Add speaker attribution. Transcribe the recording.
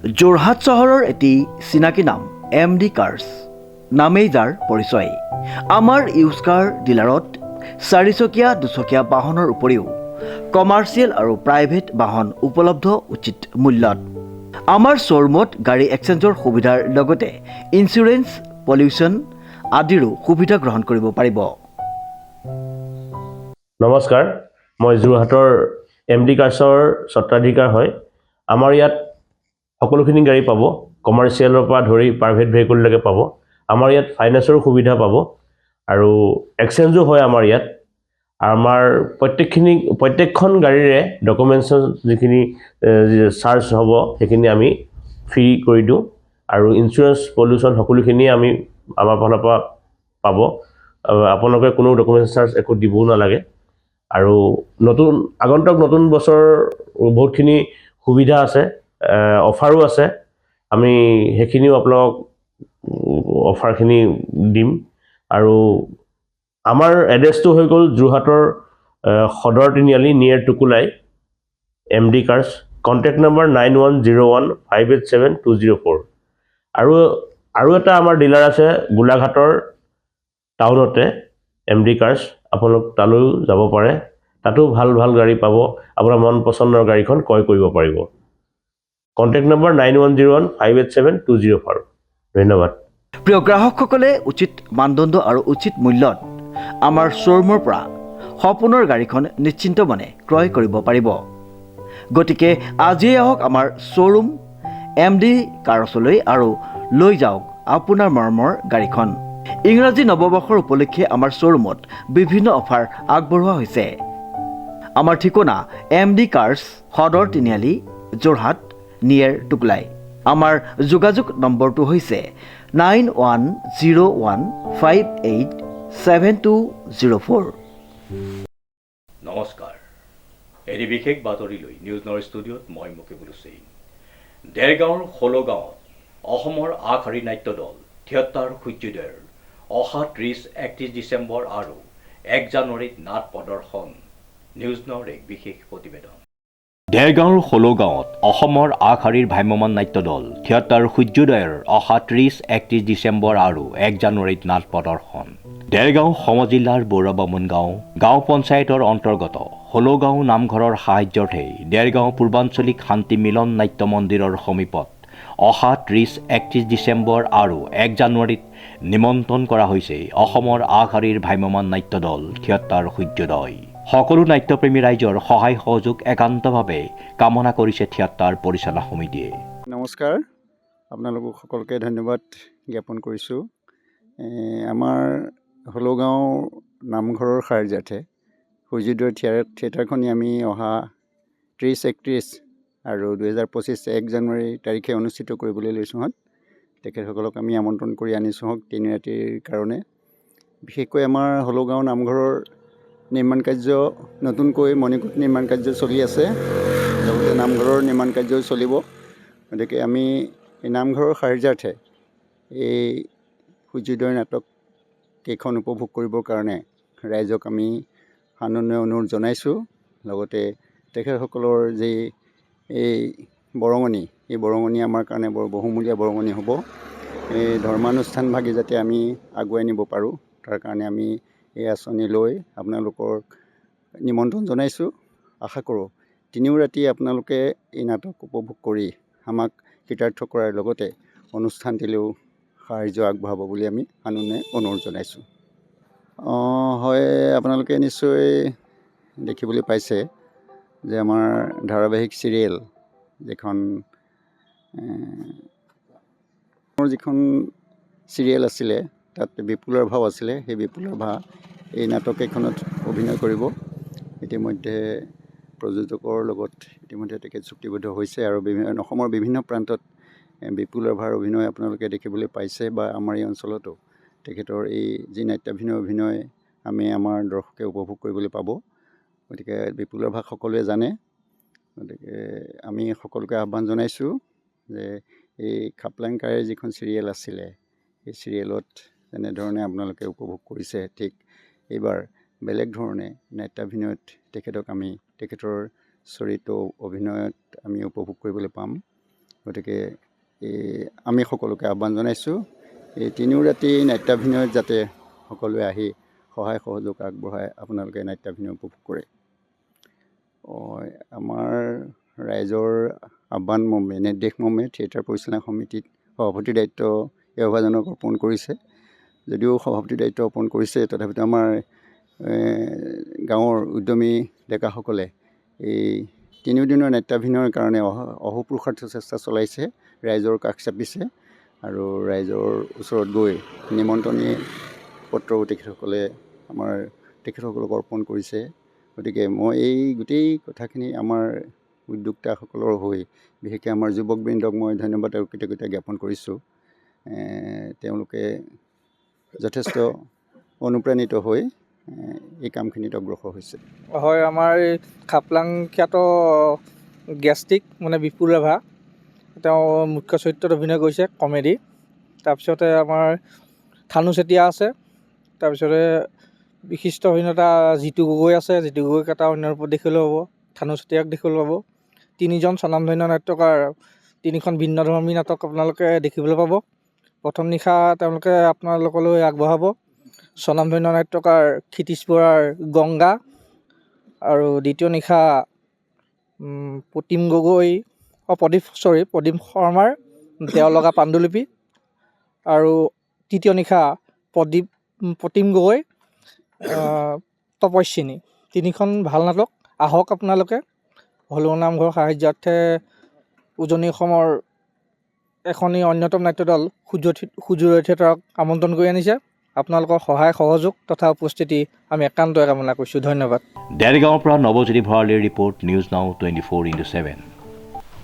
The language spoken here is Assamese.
Speaker 1: যোৰহাট চহৰৰ এটি চিনাকি নাম MD কাৰ্ছ নামেই যাৰ পৰিচয়। আমাৰ ইউজ কাৰ ডিলাৰত চাৰিচকীয়া দুচকীয়া বাহনৰ উপৰিও কমাৰ্চিয়েল আৰু প্ৰাইভেট বাহন উপলব্ধ উচিত মূল্যত। আমাৰ শ্ব'ৰুমত গাড়ী এক্সচেঞ্জৰ সুবিধাৰ লগতে ইঞ্চুৰেঞ্চ, পলিউশ্যন আদিৰো সুবিধা গ্ৰহণ কৰিব পাৰিব।
Speaker 2: নমস্কাৰ, মই যোৰহাটৰ MD কাৰ্ছৰ স্বত্বাধিকাৰ হয়। আমাৰ ইয়াত সকলোখিনি গাড়ী পাব, কমাৰ্চিয়েলৰ পৰা ধৰি প্ৰাইভেট ভেহিকুললৈকে পাব। আমাৰ ইয়াত ফাইনেন্সৰো সুবিধা পাব আৰু এক্সচেঞ্জো হয় আমাৰ ইয়াত। আমাৰ প্ৰত্যেকখন গাড়ীৰে ডকুমেণ্টছৰ যিখিনি চাৰ্জ হ'ব সেইখিনি আমি ফ্ৰী কৰি দিওঁ আৰু ইঞ্চুৰেঞ্চ, পলিউশ্যন সকলোখিনিয়ে আমি আমাৰ ফালৰ পৰা পাব। আপোনালোকে কোনো ডকুমেণ্টছ চাৰ্জ একো দিবও নালাগে। আৰু আগন্তুক নতুন বছৰ বহুতখিনি সুবিধা আছে, অফাৰো আছে। আমি সেইখিনিও আপোনালোকক অফাৰখিনি দিম। আৰু আমাৰ এড্ৰেছটো হৈ গ'ল যোৰহাটৰ সদৰ তিনিআলি নিয়েৰ টুকুলাই, MD কাৰ্ছ। Contact number 9101587204। আৰু এটা আমাৰ ডিলাৰ আছে গোলাঘাটৰ টাউনতে, MD কাৰ্ছ। আপোনালোক তালৈও যাব পাৰে, তাতো ভাল ভাল গাড়ী পাব। আপোনাৰ মন পচন্দৰ গাড়ীখন ক্ৰয় কৰিব পাৰিব। Contact number 9101587204। ধন্যবাদ।
Speaker 1: প্ৰিয় গ্ৰাহকসকলে উচিত মানদণ্ড আৰু উচিত মূল্যত আমাৰ শ্ব'ৰুমৰ পৰা সপোনৰ গাড়ীখন নিশ্চিন্ত মনে ক্ৰয় কৰিব পাৰিব। গতিকে আজিয়ে আহক আমাৰ শ্ব'ৰুম MD কাৰ্ছলৈ আৰু লৈ যাওক আপোনাৰ মৰমৰ গাড়ীখন। ইংৰাজী নৱবৰ্ষৰ উপলক্ষে আমাৰ শ্ব'ৰুমত বিভিন্ন অফাৰ আগবঢ়োৱা হৈছে। আমাৰ ঠিকনা MD কাৰ্ছ, সদৰ তিনিআলি, যোৰহাট, নিয়েৰ টুকুলাই। আমাৰ যোগাযোগ নম্বৰটো হৈছে 9101587204।
Speaker 3: নমস্কাৰ, এটি বিশেষ বাতৰিলৈ নিউজ নৰ ষ্টুডিঅ'ত মই মুকিবুল হুছেইন। দেৰগাঁৱৰ ষোলগাঁৱত অসমৰ আগশাৰীৰ নাট্য দল থিয়েটাৰ সূৰ্যোদয়ৰ অহা 30-31 ডিচেম্বৰ আৰু 1 জানুৱাৰীত নাট প্ৰদৰ্শন। নিউজ নৰ এক বিশেষ প্ৰতিবেদন। দেৰগাঁৱৰ ষোলগাঁৱত অসমৰ আগশাৰীৰ ভ্ৰাম্যমাণ নাট্য দল থিয়েটাৰ সূৰ্যোদয়ৰ অহা 30-31 ডিচেম্বৰ আৰু 1 জানুৱাৰীত নাট প্ৰদৰ্শন। দেৰগাঁও সমজিল্লাৰ বৌৰবামুন গাঁও পঞ্চায়তৰ অন্তৰ্গত ষোলগাঁও নামঘৰৰ সাহায্যাৰ্থে দেৰগাঁও পূৰ্বাঞ্চলিক শান্তি মিলন নাট্য মন্দিৰৰ সমীপত অহা 30-31 ডিচেম্বৰ আৰু 1 জানুৱাৰীত নিমন্ত্ৰণ কৰা হৈছে অসমৰ আগশাৰীৰ ভ্ৰাম্যমাণ নাট্য দল থিয়েটাৰ সূৰ্যোদয়। সকলো নাট্যপ্ৰেমী ৰাইজৰ সহায় সহযোগ একান্তভাৱে কামনা কৰিছে থিয়েটাৰ পৰিচালনা সমিতিয়ে।
Speaker 4: নমস্কাৰ, আপোনালোকক সকলোকে ধন্যবাদ জ্ঞাপন কৰিছোঁ। আমাৰ ষোলগাঁও নামঘৰৰ সাহায্যাৰ্থে সূৰ্যোদয় থিয়েটাৰখনি আমি অহা 30-31 আৰু 2025 1 জানুৱাৰী তাৰিখে অনুষ্ঠিত কৰিবলৈ লৈছোঁহত। তেখেতসকলক আমি আমন্ত্ৰণ কৰি আনিছোঁহক 3 ৰাতিৰ কাৰণে। বিশেষকৈ আমাৰ ষোলগাঁও নামঘৰৰ নিৰ্মাণ কাৰ্য, নতুনকৈ মণিকূট নিৰ্মাণ কাৰ্য চলি আছে, লগতে নামঘৰৰ নিৰ্মাণ কাৰ্যও চলিব। গতিকে আমি এই নামঘৰৰ সাহায্যাৰ্থে এই সূৰ্যোদয় নাটক কেইখন উপভোগ কৰিবৰ কাৰণে ৰাইজক আমি সানন্দে অনুৰোধ জনাইছোঁ। লগতে তেখেতসকলৰ যি এই বৰঙণি, এই বৰঙণি আমাৰ কাৰণে বৰ বহুমূলীয়া বৰঙণি হ'ব। এই ধৰ্মানুষ্ঠানভাগি যাতে আমি আগুৱাই নিব পাৰোঁ, তাৰ কাৰণে আমি এই আঁচনি লৈ আপোনালোকক নিমন্ত্ৰণ জনাইছোঁ। আশা কৰোঁ 3 ৰাতি আপোনালোকে এই নাটক উপভোগ কৰি আমাক কৃতাৰ্থ কৰাৰ লগতে অনুষ্ঠানটিলৈও সাহাৰ্য আগবঢ়াব বুলি আমি সানুনে অনুৰোধ জনাইছোঁ। হয়, আপোনালোকে নিশ্চয় দেখিবলৈ পাইছে যে আমাৰ ধাৰাবাহিক চিৰিয়েল যিখন চিৰিয়েল আছিলে, তাত বিপুলৰ ভাও আছিলে। সেই বিপুলৰ ভা এই নাটকেইখনত অভিনয় কৰিব। ইতিমধ্যে প্ৰযোজকৰ লগত তেখেত চুক্তিবদ্ধ হৈছে আৰু অসমৰ বিভিন্ন প্ৰান্তত বিপুলৰ ভাৰ অভিনয় আপোনালোকে দেখিবলৈ পাইছে বা আমাৰ এই অঞ্চলতো তেখেতৰ এই যি নাট্যাভিনয় অভিনয় আমাৰ দৰ্শকে উপভোগ কৰিবলৈ পাব। গতিকে বিপুলৰ ভাগ সকলোৱে জানে। গতিকে আমি সকলোকে আহ্বান জনাইছোঁ যে এই খাপলাংকাৰে যিখন চিৰিয়েল আছিলে, এই চিৰিয়েলত যেনেধৰণে আপোনালোকে উপভোগ কৰিছে, ঠিক এইবাৰ বেলেগ ধৰণে নাট্যাভিনয়ত তেখেতৰ চৰিত্ৰ অভিনয়ত আমি উপভোগ কৰিবলৈ পাম। গতিকে আমি সকলোকে আহ্বান জনাইছোঁ এই তিনিও ৰাতি নাট্যাভিনয়ত যাতে সকলোৱে আহি সহায় সহযোগ আগবঢ়াই আপোনালোকে নাট্যাভিনয় উপভোগ কৰে। আমাৰ ৰাইজৰ আহ্বান মৰ্মে নিৰ্দেশ মৰ্মে থিয়েটাৰ পৰিচালনা সমিতিত সভাপতিৰ দায়িত্ব এওভাজনক অৰ্পণ কৰিছে। যদিও সভাপতিৰ দায়িত্ব অৰ্পণ কৰিছে তথাপিতো আমাৰ গাঁৱৰ উদ্যমী ডেকাসকলে এই তিনিওদিনৰ নাট্যাভিনয়ৰ কাৰণে অহোপুৰুষাৰ্থ চেষ্টা চলাইছে, ৰাইজৰ কাষ চাপিছে আৰু ৰাইজৰ ওচৰত গৈ নিমন্ত্ৰণী পত্ৰও তেখেতসকলক অৰ্পণ কৰিছে। গতিকে মই এই গোটেই কথাখিনি আমাৰ উদ্যোক্তাসকলৰ হৈ বিশেষকৈ আমাৰ যুৱকবৃন্দক মই ধন্যবাদ আৰু কৃতজ্ঞতা জ্ঞাপন কৰিছোঁ। তেওঁলোকে যথেষ্ট অনুপ্ৰাণিত হৈ এই কামখিনিত অগ্ৰসৰ হৈছে।
Speaker 5: হয়, আমাৰ এই খাপলাং খ্যাত গেষ্টিক মানে বিপুল ৰাভা, তেওঁ মুখ্য চৰিত্ৰত অভিনয় কৰিছে কমেডি। তাৰপিছতে আমাৰ থানু চেতিয়া আছে, তাৰপিছতে বিশিষ্ট অভিনেতা জিতু গগৈ আছে। জিতু গগৈক এটা অন্য ৰূপত দেখিবলৈ পাব, থানু চেতিয়াক দেখিবলৈ পাব। তিনিজন স্বনামধন্য নাট্যকাৰ, তিনিখন ভিন্নধৰ্মী নাটক আপোনালোকে দেখিবলৈ পাব। প্ৰথম নিশা তেওঁলোকে আপোনালোকলৈ আগবঢ়াব স্বনামধন্য নাট্যকাৰ ক্ষিতীশ বৰাৰ গংগা, আৰু দ্বিতীয় নিশা প্ৰদীপ শৰ্মাৰ দেও লগা পাণ্ডুলিপি, আৰু তৃতীয় নিশা প্ৰতিম গগৈ তপস্বিনী। তিনিখন ভাল নাটক, আহক আপোনালোকে। হলৌ নামঘৰ সাহাৰ্যাৰ্থে উজনি অসমৰ এখনি অন্যতম নাট্যদল সূৰ্যোদয় থিয়েটাৰক আমন্ত্ৰণ কৰি আনিছে। আপোনালোকৰ সহায় সহযোগ তথা উপস্থিতি আমি একান্তই কামনা কৰিছোঁ। ধন্যবাদ।
Speaker 3: দেৰগাঁৱৰ পৰা নৱজ্যোতি ভৰালীৰ ৰিপৰ্ট, নিউজ নাও 24/7।